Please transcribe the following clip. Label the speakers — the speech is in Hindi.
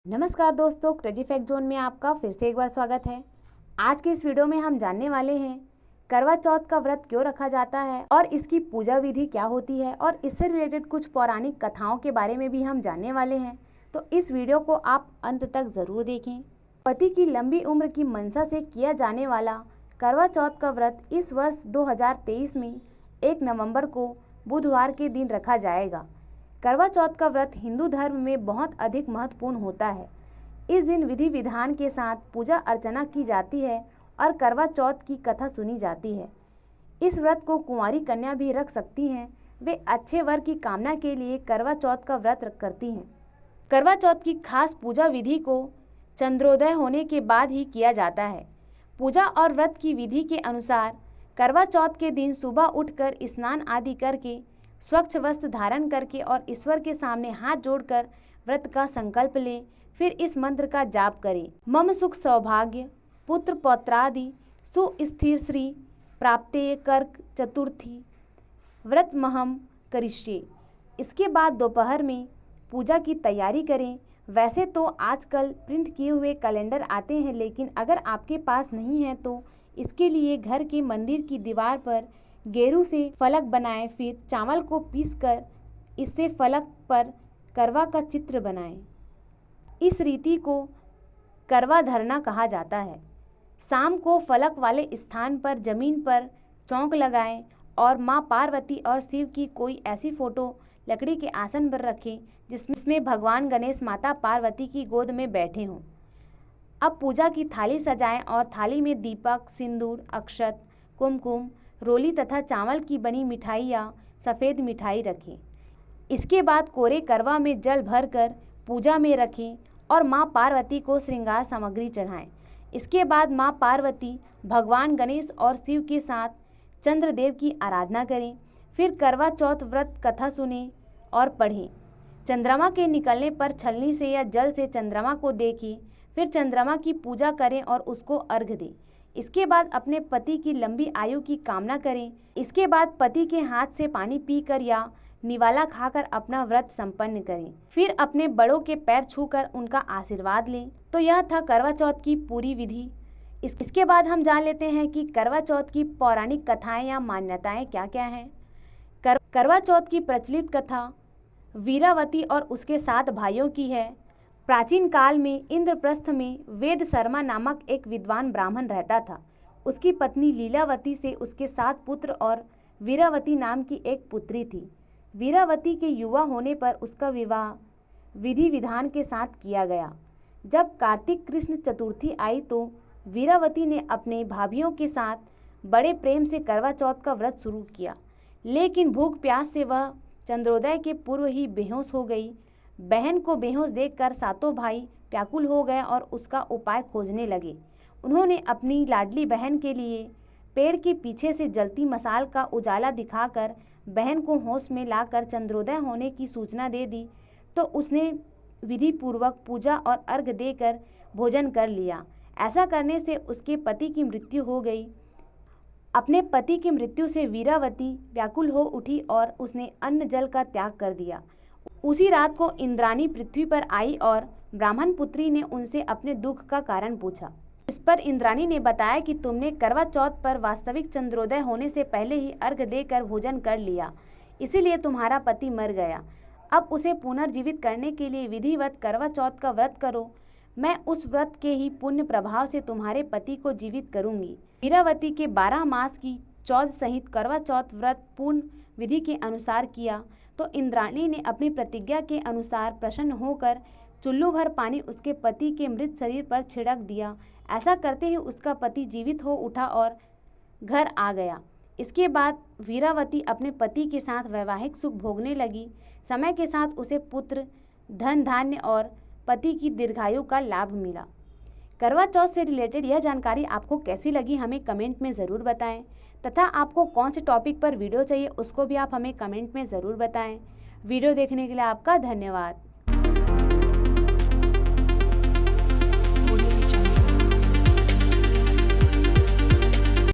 Speaker 1: नमस्कार दोस्तों, क्रेजी फैक्ट जोन में आपका फिर से एक बार स्वागत है। आज के इस वीडियो में हम जानने वाले हैं करवा चौथ का व्रत क्यों रखा जाता है और इसकी पूजा विधि क्या होती है और इससे रिलेटेड कुछ पौराणिक कथाओं के बारे में भी हम जानने वाले हैं। तो इस वीडियो को आप अंत तक जरूर देखें। पति की लंबी उम्र की मंशा से किया जाने वाला करवा चौथ का व्रत इस वर्ष 2023 में 1 नवंबर को बुधवार के दिन रखा जाएगा। करवा चौथ का व्रत हिंदू धर्म में बहुत अधिक महत्वपूर्ण होता है। इस दिन विधि विधान के साथ पूजा अर्चना की जाती है और करवा चौथ की कथा सुनी जाती है। इस व्रत को कुंवारी कन्या भी रख सकती हैं। वे अच्छे वर की कामना के लिए करवा चौथ का व्रत करती हैं। करवा चौथ की खास पूजा विधि को चंद्रोदय होने के बाद ही किया जाता है। पूजा और व्रत की विधि के अनुसार करवा चौथ के दिन सुबह उठकर स्नान आदि करके स्वच्छ वस्त्र धारण करके और ईश्वर के सामने हाथ जोड़कर व्रत का संकल्प लें। फिर इस मंत्र का जाप करें। मम सुख सौभाग्य पुत्र पौत्रादि सुस्थिर श्री प्राप्ते कर्क चतुर्थी व्रतमहम करिष्ये। इसके बाद दोपहर में पूजा की तैयारी करें। वैसे तो आजकल प्रिंट किए हुए कैलेंडर आते हैं, लेकिन अगर आपके पास नहीं है तो इसके लिए घर के मंदिर की दीवार पर गेरू से फलक बनाएं। फिर चावल को पीसकर इससे फलक पर करवा का चित्र बनाएं। इस रीति को करवा धरना कहा जाता है। शाम को फलक वाले स्थान पर जमीन पर चौक लगाएं और मां पार्वती और शिव की कोई ऐसी फोटो लकड़ी के आसन पर रखें जिसमें भगवान गणेश माता पार्वती की गोद में बैठे हों। अब पूजा की थाली सजाएं और थाली में दीपक, सिंदूर, अक्षत, कुमकुम, रोली तथा चावल की बनी मिठाई या सफ़ेद मिठाई रखें। इसके बाद कोरे करवा में जल भरकर पूजा में रखें और मां पार्वती को श्रृंगार सामग्री चढ़ाएं। इसके बाद मां पार्वती, भगवान गणेश और शिव के साथ चंद्रदेव की आराधना करें। फिर करवा चौथ व्रत कथा सुनें और पढ़ें। चंद्रमा के निकलने पर छलनी से या जल से चंद्रमा को देखें। फिर चंद्रमा की पूजा करें और उसको अर्घ्य दें। इसके बाद अपने पति की लंबी आयु की कामना करें। इसके बाद पति के हाथ से पानी पीकर या निवाला खाकर अपना व्रत संपन्न करें। फिर अपने बड़ों के पैर छूकर उनका आशीर्वाद लें। तो यह था करवा चौथ की पूरी विधि। इसके बाद हम जान लेते हैं कि करवा चौथ की पौराणिक कथाएं या मान्यताएं क्या क्या हैं। करवा चौथ की प्रचलित कथा वीरावती और उसके 7 भाइयों की है। प्राचीन काल में इंद्रप्रस्थ में वेद शर्मा नामक एक विद्वान ब्राह्मण रहता था। उसकी पत्नी लीलावती से उसके 7 पुत्र और वीरावती नाम की एक पुत्री थी। वीरावती के युवा होने पर उसका विवाह विधि विधान के साथ किया गया। जब कार्तिक कृष्ण चतुर्थी आई तो वीरावती ने अपने भाभियों के साथ बड़े प्रेम से करवा चौथ का व्रत शुरू किया, लेकिन भूख प्यास से वह चंद्रोदय के पूर्व ही बेहोश हो गई। बहन को बेहोश देखकर सातों भाई व्याकुल हो गए और उसका उपाय खोजने लगे। उन्होंने अपनी लाडली बहन के लिए पेड़ के पीछे से जलती मशाल का उजाला दिखाकर बहन को होश में लाकर चंद्रोदय होने की सूचना दे दी। तो उसने विधि पूर्वक पूजा और अर्घ्य देकर भोजन कर लिया। ऐसा करने से उसके पति की मृत्यु हो गई। अपने पति की मृत्यु से वीरावती व्याकुल हो उठी और उसने अन्न जल का त्याग कर दिया। उसी रात को इंद्राणी पृथ्वी पर आई और ब्राह्मण पुत्री ने उनसे अपने दुख का कारण पूछा। इस पर इंद्राणी ने बताया कि तुमने करवा चौथ पर वास्तविक चंद्रोदय होने से पहले ही अर्घ्य देकर भोजन कर लिया, इसीलिए तुम्हारा पति मर गया। अब उसे पुनर्जीवित करने के लिए विधिवत करवा चौथ का व्रत करो। मैं उस व्रत के ही पुण्य प्रभाव से तुम्हारे पति को जीवित करूंगी। वीरावती के 12 मास की चौथ सहित करवा चौथ व्रत पूर्ण विधि के अनुसार किया तो इंद्राणी ने अपनी प्रतिज्ञा के अनुसार प्रसन्न होकर चुल्लू भर पानी उसके पति के मृत शरीर पर छिड़क दिया। ऐसा करते ही उसका पति जीवित हो उठा और घर आ गया। इसके बाद वीरावती अपने पति के साथ वैवाहिक सुख भोगने लगी। समय के साथ उसे पुत्र, धन धान्य और पति की दीर्घायु का लाभ मिला। करवा चौथ से रिलेटेड यह जानकारी आपको कैसी लगी हमें कमेंट में ज़रूर बताएं तथा आपको कौन से टॉपिक पर वीडियो चाहिए उसको भी आप हमें कमेंट में ज़रूर बताएं। वीडियो देखने के लिए आपका धन्यवाद।